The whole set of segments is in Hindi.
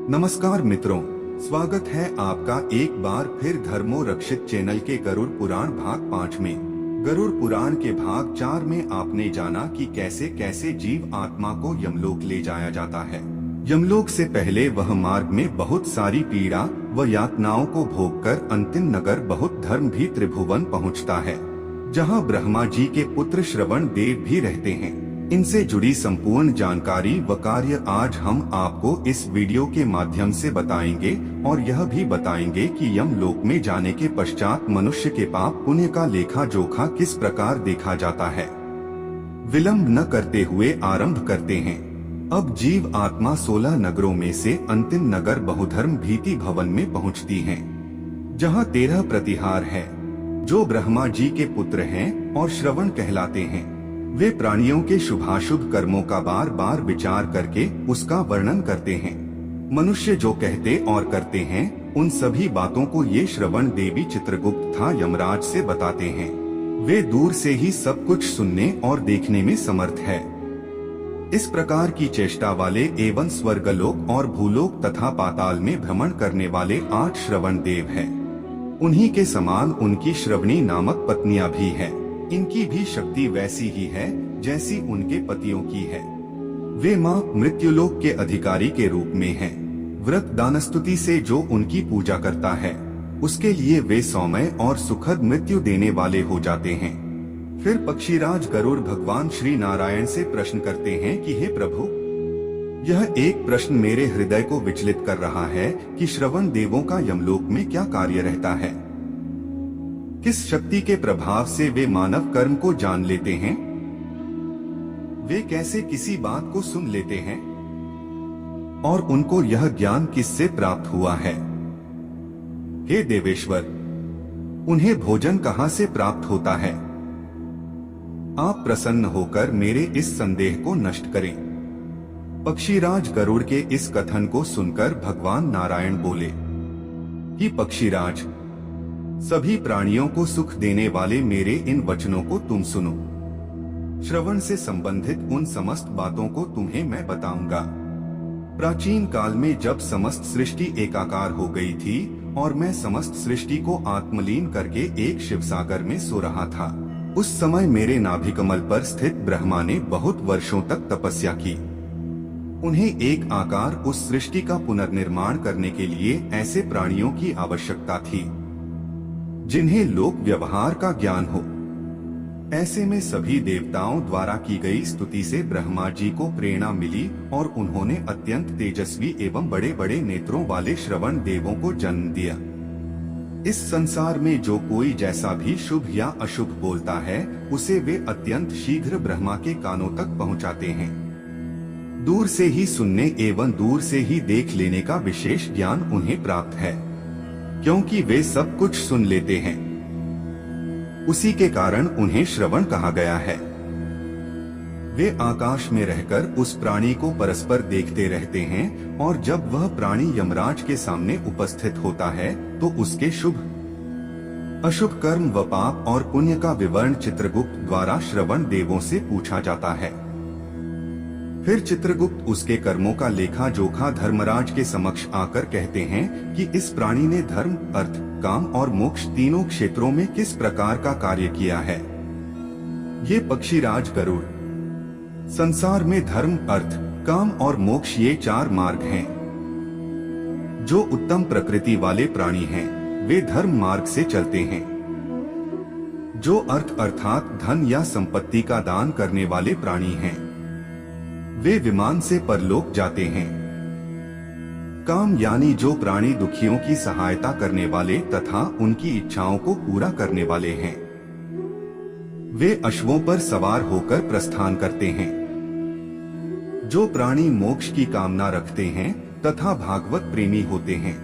नमस्कार मित्रों, स्वागत है आपका एक बार फिर धर्मो रक्षित चैनल के गरुड़ पुराण भाग 5 में। गरुड़ पुराण के भाग 4 में आपने जाना कि कैसे कैसे जीव आत्मा को यमलोक ले जाया जाता है। यमलोक से पहले वह मार्ग में बहुत सारी पीड़ा व यातनाओं को भोगकर अंतिम नगर बहुत धर्म भी त्रिभुवन पहुंचता है, जहां ब्रह्मा जी के पुत्र श्रवण देव भी रहते हैं। इनसे जुड़ी संपूर्ण जानकारी व कार्य आज हम आपको इस वीडियो के माध्यम से बताएंगे और यह भी बताएंगे कि यमलोक में जाने के पश्चात मनुष्य के पाप पुण्य का लेखा जोखा किस प्रकार देखा जाता है। विलंब न करते हुए आरंभ करते हैं। अब जीव आत्मा 16 नगरों में से अंतिम नगर बहुधर्म भीति भवन में पहुंचती है, जहां 13 प्रतिहार है, जो ब्रह्मा जी के पुत्र हैं और श्रवण कहलाते हैं। वे प्राणियों के शुभाशुभ कर्मों का बार बार विचार करके उसका वर्णन करते हैं। मनुष्य जो कहते और करते हैं, उन सभी बातों को ये श्रवण देवी चित्रगुप्त तथा यमराज से बताते हैं। वे दूर से ही सब कुछ सुनने और देखने में समर्थ है। इस प्रकार की चेष्टा वाले एवं स्वर्गलोक और भूलोक तथा पाताल में भ्रमण करने वाले 8 श्रवण देव हैं। उन्हीं के समान उनकी श्रवणी नामक पत्नियां भी हैं। इनकी भी शक्ति वैसी ही है जैसी उनके पतियों की है। वे मां मृत्युलोक के अधिकारी के रूप में हैं। व्रत दानस्तुति से जो उनकी पूजा करता है, उसके लिए वे सौम्य और सुखद मृत्यु देने वाले हो जाते हैं। फिर पक्षीराज गरुड़ भगवान श्री नारायण से प्रश्न करते हैं कि हे प्रभु, यह एक प्रश्न मेरे हृदय को विचलित कर रहा है कि श्रवण देवों का यमलोक में क्या कार्य रहता है। किस शक्ति के प्रभाव से वे मानव कर्म को जान लेते हैं? वे कैसे किसी बात को सुन लेते हैं? और उनको यह ज्ञान किससे प्राप्त हुआ है? हे देवेश्वर, उन्हें भोजन कहां से प्राप्त होता है? आप प्रसन्न होकर मेरे इस संदेह को नष्ट करें। पक्षीराज गरुड़ के इस कथन को सुनकर भगवान नारायण बोले कि पक्षीराज, सभी प्राणियों को सुख देने वाले मेरे इन वचनों को तुम सुनो। श्रवण से संबंधित उन समस्त बातों को तुम्हें मैं बताऊंगा। प्राचीन काल में जब समस्त सृष्टि एकाकार हो गई थी और मैं समस्त सृष्टि को आत्मलीन करके एक शिवसागर में सो रहा था, उस समय मेरे नाभिकमल पर स्थित ब्रह्मा ने बहुत वर्षों तक तपस्या की। उन्हें एक आकार उस सृष्टि का पुनर्निर्माण करने के लिए ऐसे प्राणियों की आवश्यकता थी जिन्हें लोक व्यवहार का ज्ञान हो। ऐसे में सभी देवताओं द्वारा की गई स्तुति से ब्रह्मा जी को प्रेरणा मिली और उन्होंने अत्यंत तेजस्वी एवं बड़े बड़े नेत्रों वाले श्रवण देवों को जन्म दिया। इस संसार में जो कोई जैसा भी शुभ या अशुभ बोलता है, उसे वे अत्यंत शीघ्र ब्रह्मा के कानों तक पहुंचाते हैं। दूर से ही सुनने एवं दूर से ही देख लेने का विशेष ज्ञान उन्हें प्राप्त है, क्योंकि वे सब कुछ सुन लेते हैं। उसी के कारण उन्हें श्रवण कहा गया है। वे आकाश में रहकर उस प्राणी को परस्पर देखते रहते हैं और जब वह प्राणी यमराज के सामने उपस्थित होता है तो उसके शुभ अशुभ कर्म व पाप और पुण्य का विवरण चित्रगुप्त द्वारा श्रवण देवों से पूछा जाता है। फिर चित्रगुप्त उसके कर्मों का लेखा जोखा धर्मराज के समक्ष आकर कहते हैं कि इस प्राणी ने धर्म, अर्थ, काम और मोक्ष तीनों क्षेत्रों में किस प्रकार का कार्य किया है। ये पक्षीराज गरुड़, संसार में धर्म, अर्थ, काम और मोक्ष ये 4 मार्ग हैं। जो उत्तम प्रकृति वाले प्राणी हैं, वे धर्म मार्ग से चलते हैं। जो अर्थ अर्थात धन या संपत्ति का दान करने वाले प्राणी हैं, वे विमान से परलोक जाते हैं। काम यानी जो प्राणी दुखियों की सहायता करने वाले तथा उनकी इच्छाओं को पूरा करने वाले हैं, वे अश्वों पर सवार होकर प्रस्थान करते हैं। जो प्राणी मोक्ष की कामना रखते हैं तथा भागवत प्रेमी होते हैं,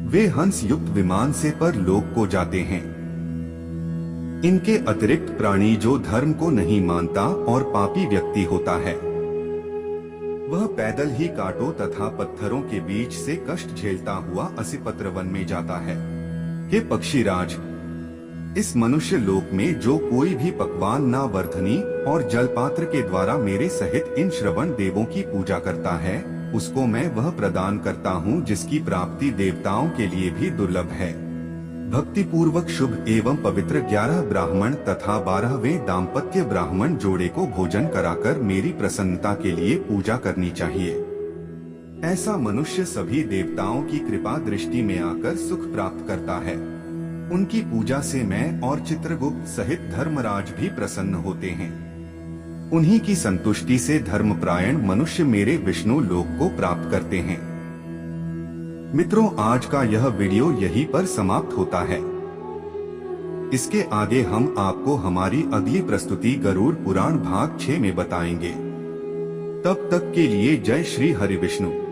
वे हंस युक्त विमान से परलोक को जाते हैं। इनके अतिरिक्त प्राणी जो धर्म को नहीं मानता और पापी व्यक्ति होता है, वह पैदल ही कांटों तथा पत्थरों के बीच से कष्ट झेलता हुआ असिपत्र वन में जाता है। हे पक्षीराज, इस मनुष्य लोक में जो कोई भी पकवान ना वर्धनी और जलपात्र के द्वारा मेरे सहित इन श्रवण देवों की पूजा करता है, उसको मैं वह प्रदान करता हूँ जिसकी प्राप्ति देवताओं के लिए भी दुर्लभ है। भक्ति पूर्वक शुभ एवं पवित्र 11 ब्राह्मण तथा 12वें दाम्पत्य ब्राह्मण जोड़े को भोजन कराकर मेरी प्रसन्नता के लिए पूजा करनी चाहिए। ऐसा मनुष्य सभी देवताओं की कृपा दृष्टि में आकर सुख प्राप्त करता है। उनकी पूजा से मैं और चित्रगुप्त सहित धर्मराज भी प्रसन्न होते हैं। उन्हीं की संतुष्टि से धर्मपरायण मनुष्य मेरे विष्णु लोक को प्राप्त करते हैं। मित्रों, आज का यह वीडियो यहीं पर समाप्त होता है। इसके आगे हम आपको हमारी अगली प्रस्तुति गरुड़ पुराण भाग 6 में बताएंगे। तब तक के लिए जय श्री हरि विष्णु।